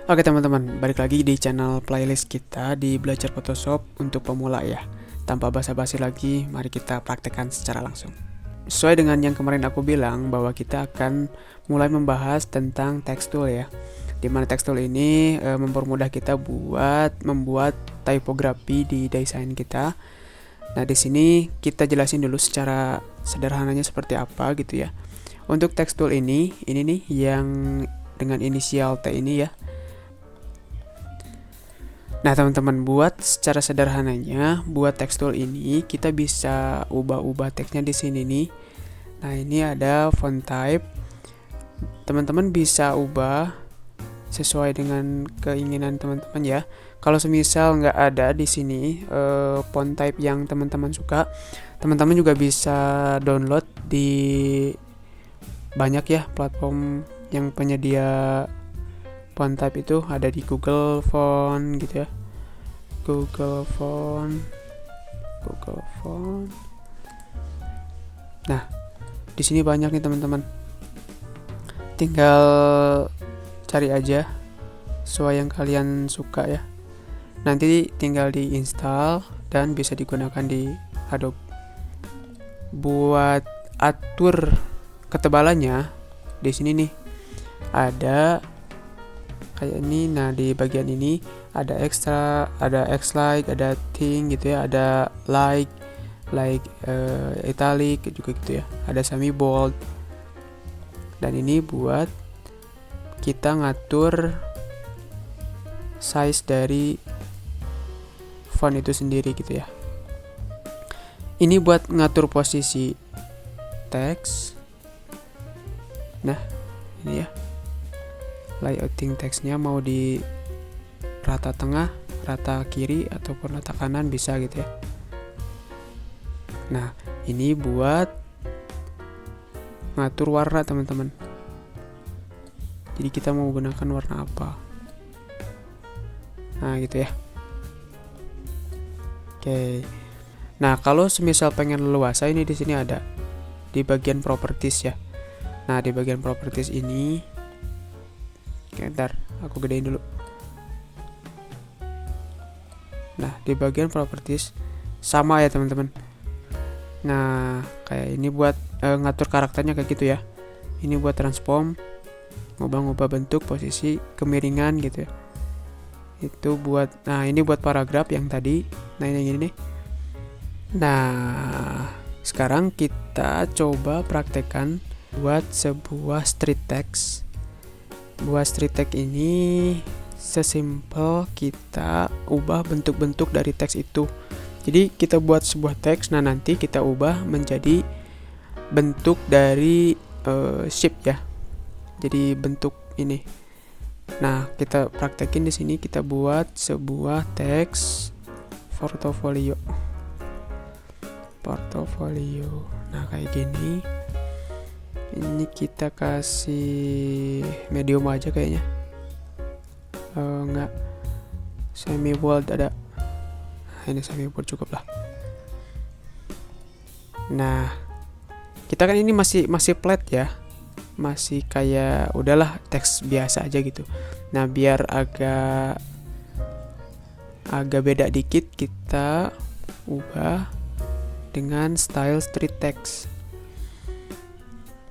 Oke teman-teman, balik lagi di channel playlist kita di Belajar Photoshop untuk pemula ya. Tanpa basa-basi lagi, mari kita praktekkan secara langsung. Sesuai dengan yang kemarin aku bilang bahwa kita akan mulai membahas tentang text tool ya. Dimana text tool ini mempermudah kita buat membuat tipografi di desain kita. Nah, di sini kita jelasin dulu secara sederhananya seperti apa gitu ya. Untuk text tool ini nih yang dengan inisial T ini ya. Nah teman-teman, buat secara sederhananya, buat text tool ini kita bisa ubah-ubah teksnya di sini nih. Nah ini ada font type, teman-teman bisa ubah sesuai dengan keinginan teman-teman ya. Kalau semisal nggak ada di sini font type yang teman-teman suka, teman-teman juga bisa download di banyak ya platform yang penyedia font type itu. Ada di Google Font gitu ya, Google Font. Nah, di sini banyak nih teman-teman. Tinggal cari aja sesuai yang kalian suka ya. Nanti tinggal diinstal dan bisa digunakan di Adobe. Buat atur ketebalannya di sini nih ada kayak ini. Nah di bagian ini ada extra, ada X-like, ada thing gitu ya, ada like, italic juga gitu ya, ada semi bold. Dan ini buat kita ngatur size dari font itu sendiri gitu ya. Ini buat ngatur posisi teks. Nah ini ya, layouting teksnya mau di rata tengah, rata kiri, ataupun rata kanan bisa gitu ya. Nah ini buat ngatur warna teman-teman. Jadi kita mau gunakan warna apa, nah gitu ya. Oke. Nah kalau semisal pengen leluasa, ini di sini ada di bagian properties ya. Nah di bagian properties ini, ntar aku gedein dulu. Nah di bagian properties sama ya teman-teman. Nah kayak ini buat ngatur karakternya kayak gitu ya. Ini buat transform, ngubah-ngubah bentuk, posisi, kemiringan gitu ya. Itu buat, nah ini buat paragraf yang tadi. Nah ini gini nih. Nah sekarang kita coba praktekkan buat sebuah street text. Buat street text ini sesimpel kita ubah bentuk-bentuk dari teks itu. Jadi kita buat sebuah teks, nah nanti kita ubah menjadi bentuk dari shape ya. Jadi bentuk ini. Nah kita praktekin di sini, kita buat sebuah teks portofolio. Nah kayak gini. Ini kita kasih medium aja kayaknya. Enggak, semi bold ada. Ini semi bold cukup lah. Nah kita kan ini masih flat ya, masih kayak udahlah teks biasa aja gitu. Nah biar agak beda dikit, kita ubah dengan style street text.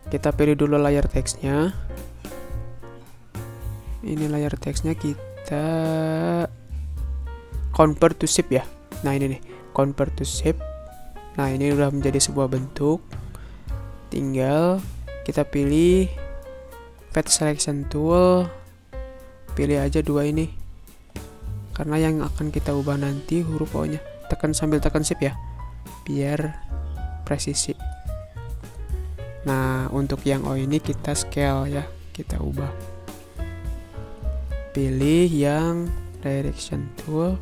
Kita pilih dulu layar teksnya. Ini layar teksnya kita convert to shape ya. Nah ini nih, convert to shape. Nah ini udah menjadi sebuah bentuk. Tinggal kita pilih Fat Selection Tool. Pilih aja dua ini, karena yang akan kita ubah nanti huruf O-nya. Sambil tekan shift ya, biar presisi. Nah untuk yang O ini kita scale ya, kita ubah. Pilih yang Direction Tool.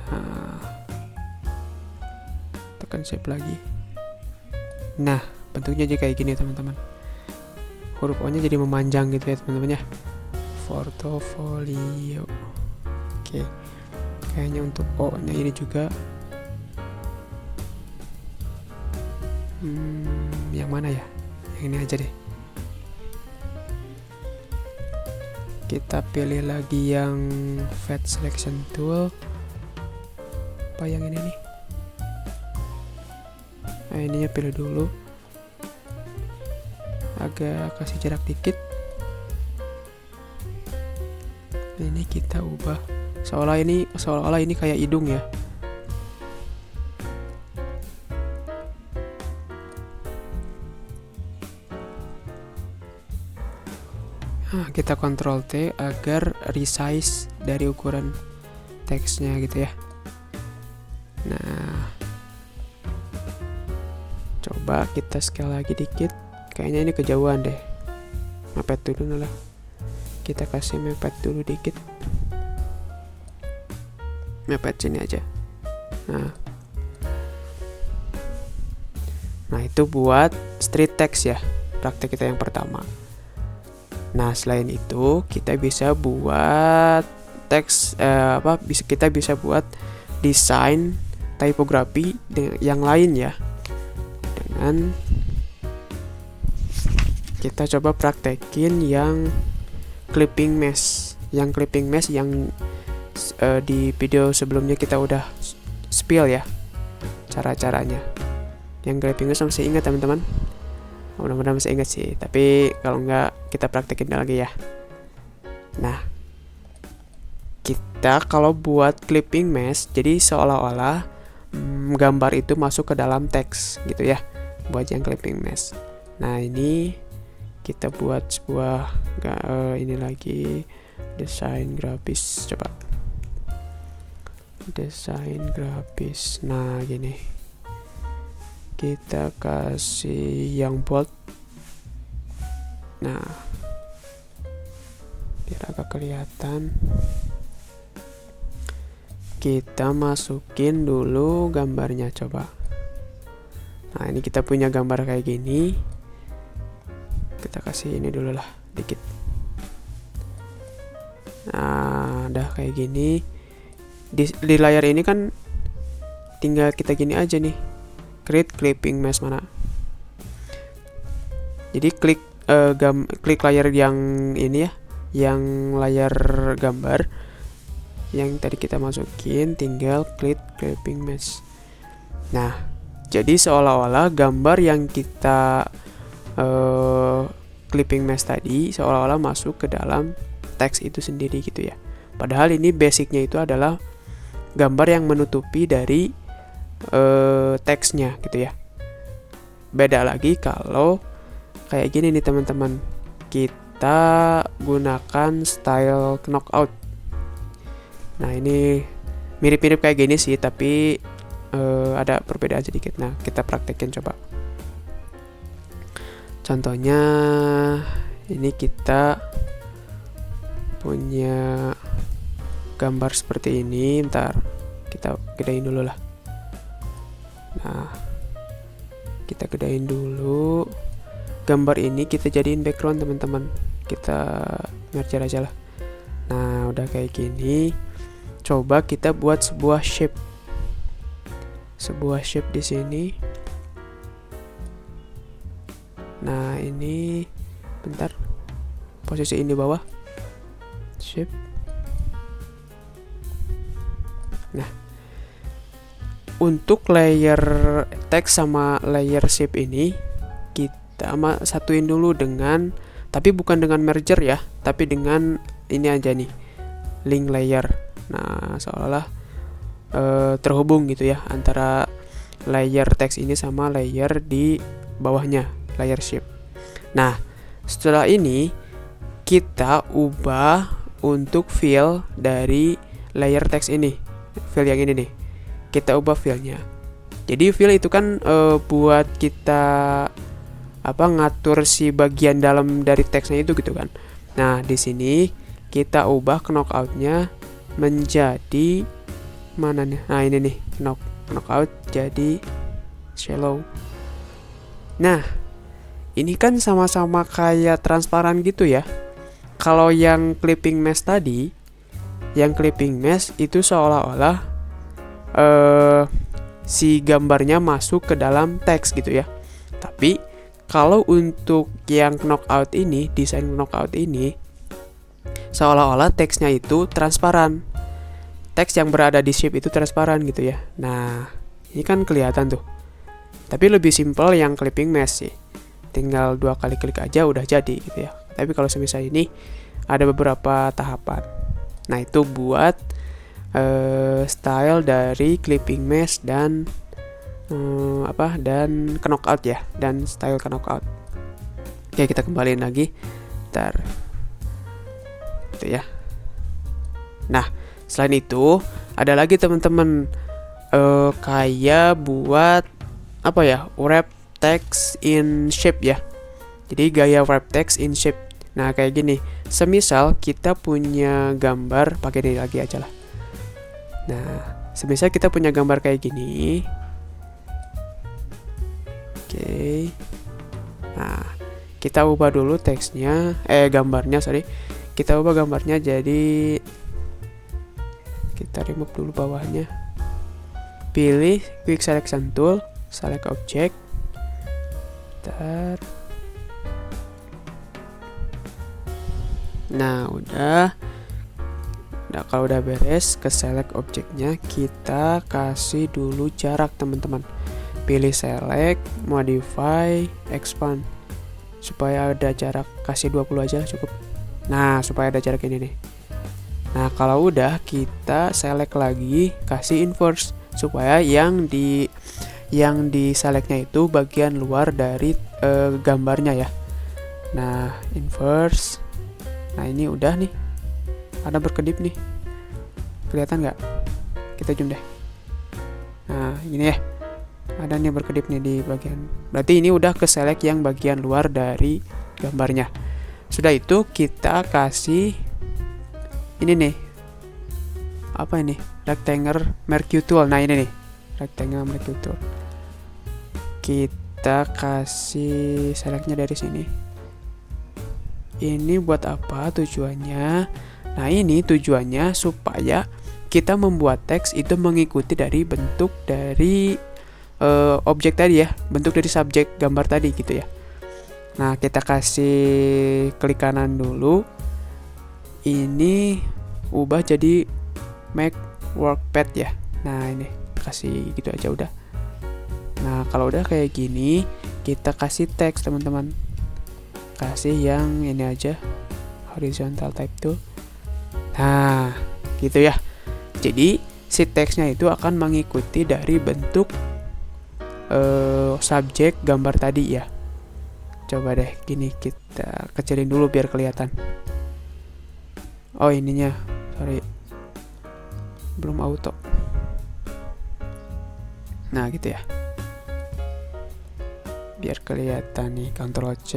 Nah tekan shift lagi. Nah bentuknya jadi kayak gini teman-teman. Huruf O nya jadi memanjang gitu ya teman-teman ya. Portofolio. Oke, kayaknya untuk O nya ini juga yang mana ya, yang ini aja deh. Kita pilih lagi yang Fat Selection Tool. Apa yang ini nih? Nah, ininya pilih dulu. Agak kasih jarak dikit. Ini kita ubah seolah-olah ini kayak hidung ya. Nah, kita Ctrl T agar resize dari ukuran teksnya gitu ya. Nah, coba kita scale lagi dikit. Kayaknya ini kejauhan deh. Mepet dulu lah. Kita kasih mepet dulu dikit. Mepet sini aja. Nah itu buat street text ya, praktek kita yang pertama. Nah selain itu kita bisa buat teks kita bisa buat desain tipografi yang lain ya. Dengan kita coba praktekin yang clipping mesh. Yang clipping mesh yang di video sebelumnya kita udah spill ya cara-caranya. Yang clipping mesh masih ingat teman-teman? Mudah-mudahan masih ingat sih, tapi kalau enggak kita praktekin lagi ya. Nah, kita kalau buat clipping mesh, jadi seolah-olah gambar itu masuk ke dalam teks gitu ya, buat yang clipping mesh. Nah ini kita buat sebuah ini lagi desain grafis, coba desain grafis. Nah gini, kita kasih yang bold. Nah biar agak kelihatan, kita masukin dulu gambarnya coba. Nah ini kita punya gambar kayak gini, kita kasih ini dulu lah dikit. Nah udah kayak gini. Di layar ini kan tinggal kita gini aja nih, create clipping mesh mana. Jadi klik layar yang ini ya, yang layar gambar yang tadi kita masukin, tinggal klik clipping mesh. Nah jadi seolah-olah gambar yang kita clipping mesh tadi seolah-olah masuk ke dalam teks itu sendiri gitu ya. Padahal ini basicnya itu adalah gambar yang menutupi dari teksnya gitu ya. Beda lagi kalau kayak gini nih teman-teman, kita gunakan style knockout. Nah ini mirip-mirip kayak gini sih, tapi ada perbedaan sedikit. Nah kita praktekin coba. Contohnya ini kita punya gambar seperti ini, ntar kita gedein dulu lah. Nah kita gedein dulu gambar ini, kita jadiin background teman-teman, kita merger aja lah. Nah udah kayak gini, coba kita buat sebuah shape di sini. Nah ini bentar, posisi ini bawah shape. Nah untuk layer text sama layer shape ini kita satuin dulu dengan, tapi bukan dengan merger ya, tapi dengan ini aja nih, link layer. Nah seolah-olah terhubung gitu ya antara layer text ini sama layer di bawahnya, layer shape. Nah setelah ini kita ubah untuk fill dari layer text ini, fill yang ini nih, kita ubah fillnya. Jadi fill itu kan buat kita ngatur si bagian dalam dari teksnya itu gitu kan. Nah di sini kita ubah knockoutnya menjadi mana nih? Nah ini nih, knockout jadi shallow. Nah ini kan sama-sama kayak transparan gitu ya. Kalau yang clipping mesh tadi, yang clipping mesh itu seolah-olah si gambarnya masuk ke dalam teks gitu ya. Tapi kalau untuk yang knockout ini, desain knockout ini seolah-olah teksnya itu transparan. Teks yang berada di shape itu transparan gitu ya. Nah, ini kan kelihatan tuh. Tapi lebih simpel yang clipping mesh sih. Tinggal 2 kali klik aja udah jadi gitu ya. Tapi kalau semisal ini ada beberapa tahapan. Nah, itu buat style dari clipping mesh dan dan knockout ya, dan style knockout. Oke, kita kembaliin lagi. Ntar itu ya. Nah, selain itu ada lagi teman-teman kayak buat wrap text in shape ya. Jadi gaya wrap text in shape. Nah, kayak gini. Semisal kita punya gambar, pakai ini lagi aja lah. Nah, semisal kita punya gambar kayak gini. Oke. Nah, kita ubah dulu teksnya, gambarnya, sorry. Kita ubah gambarnya jadi, kita remove dulu bawahnya. Pilih quick selection tool, select object. Bentar. Nah, udah. Nah, kalau udah beres, ke select objeknya, kita kasih dulu jarak teman-teman. Pilih select, modify, expand. Supaya ada jarak, kasih 20 aja cukup. Nah, supaya ada jarak ini nih. Nah, kalau udah, kita select lagi, kasih inverse supaya yang di selectnya itu bagian luar dari gambarnya ya. Nah, inverse. Nah, ini udah nih. Ada berkedip nih. Kelihatan nggak? Kita zoom deh. Nah, ini ya. Ada nih berkedip nih di bagian. Berarti ini udah ke select yang bagian luar dari gambarnya. Sudah itu kita kasih ini nih. Apa ini? Rectangle Merge Tool. Nah, ini nih. Rectangle Merge Tool. Kita kasih selectnya dari sini. Ini buat apa tujuannya? Nah, ini tujuannya supaya kita membuat teks itu mengikuti dari bentuk dari objek tadi ya, bentuk dari subjek gambar tadi gitu ya. Nah, kita kasih klik kanan dulu. Ini ubah jadi make workpad ya. Nah, ini kasih gitu aja udah. Nah, kalau udah kayak gini, kita kasih teks teman-teman. Kasih yang ini aja, horizontal type tool. Nah, gitu ya. Jadi si teksnya itu akan mengikuti dari bentuk subjek gambar tadi ya. Coba deh gini, kita kecilin dulu biar kelihatan. Oh, ininya, sorry, belum auto. Nah, gitu ya. Biar kelihatan nih, Ctrl C.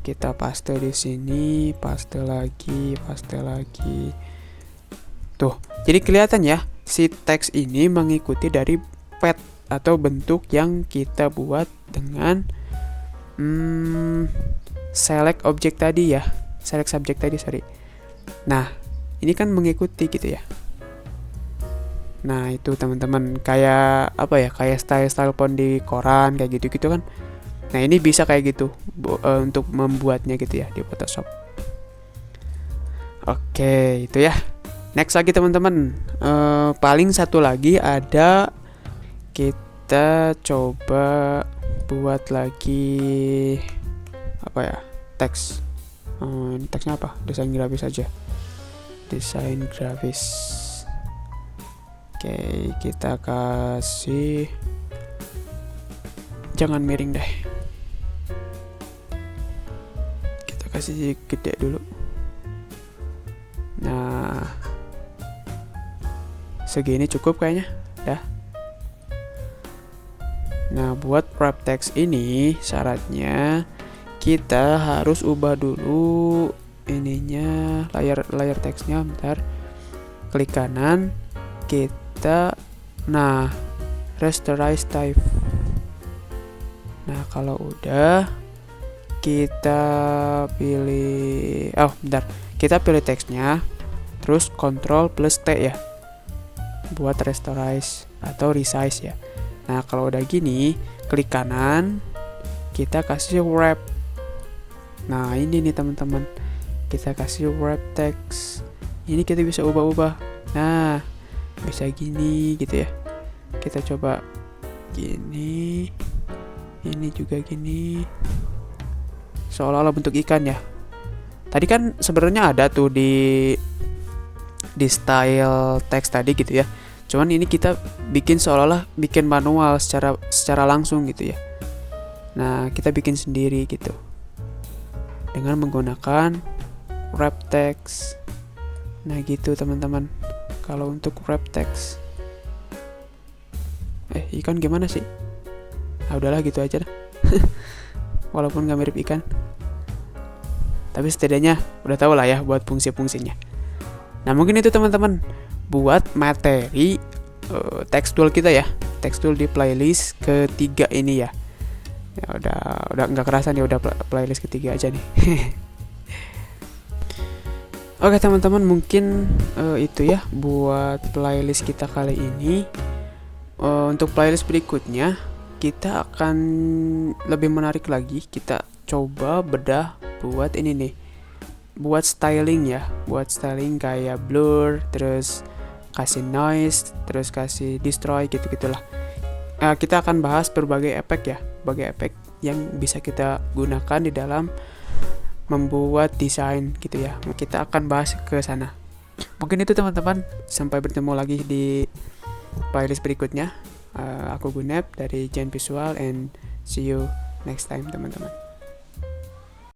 Kita paste di sini, paste lagi. Tuh, jadi kelihatan ya, si teks ini mengikuti dari pad atau bentuk yang kita buat dengan select objek tadi ya, select subject tadi, sorry. Nah, ini kan mengikuti gitu ya. Nah, itu teman-teman, kayak kayak style font di koran kayak gitu-gitu kan. Nah, ini bisa kayak gitu untuk membuatnya gitu ya di Photoshop. Oke, itu ya. Next lagi teman-teman, paling satu lagi ada, kita coba buat lagi teks. Teksnya apa? Desain grafis aja. Desain grafis. Oke, kita kasih, jangan miring deh. Kita kasih gede dulu. Nah, segini cukup kayaknya, dah. Nah, buat wrap text ini syaratnya kita harus ubah dulu ininya, layar teksnya. Bentar, klik kanan, kita rasterize type. Nah, kalau udah kita pilih, kita pilih teksnya, terus Ctrl plus T ya, buat rasterize atau resize ya. Nah, kalau udah gini, klik kanan, kita kasih wrap. Nah, ini nih teman-teman, kita kasih wrap text. Ini kita bisa ubah-ubah. Nah, bisa gini gitu ya. Kita coba gini. Ini juga gini. Seolah-olah bentuk ikan ya. Tadi kan sebenarnya ada tuh di style text tadi gitu ya. Cuman ini kita bikin seolah-olah bikin manual secara langsung gitu ya. Nah, kita bikin sendiri gitu. Dengan menggunakan wrap text. Nah, gitu teman-teman. Kalau untuk wrap text. Ikan gimana sih? Udahlah gitu aja dah. Walaupun gak mirip ikan. Tapi setidaknya udah tahu lah ya buat fungsi-fungsinya. Nah, mungkin itu teman-teman buat materi tekstual kita ya. Tekstual di playlist ketiga ini ya. Ya udah nggak kerasa nih, udah playlist ketiga aja nih. Oke teman-teman, mungkin itu ya buat playlist kita kali ini. Untuk playlist berikutnya kita akan lebih menarik lagi. Kita coba bedah buat ini nih, buat styling ya, buat styling kayak blur, terus kasih noise, terus kasih destroy gitu-gitulah. Kita akan bahas berbagai efek ya, berbagai efek yang bisa kita gunakan di dalam membuat desain gitu ya. Kita akan bahas ke sana. Mungkin itu teman-teman, sampai bertemu lagi di playlist berikutnya. Aku Gunep dari Gen Visual, and see you next time teman-teman.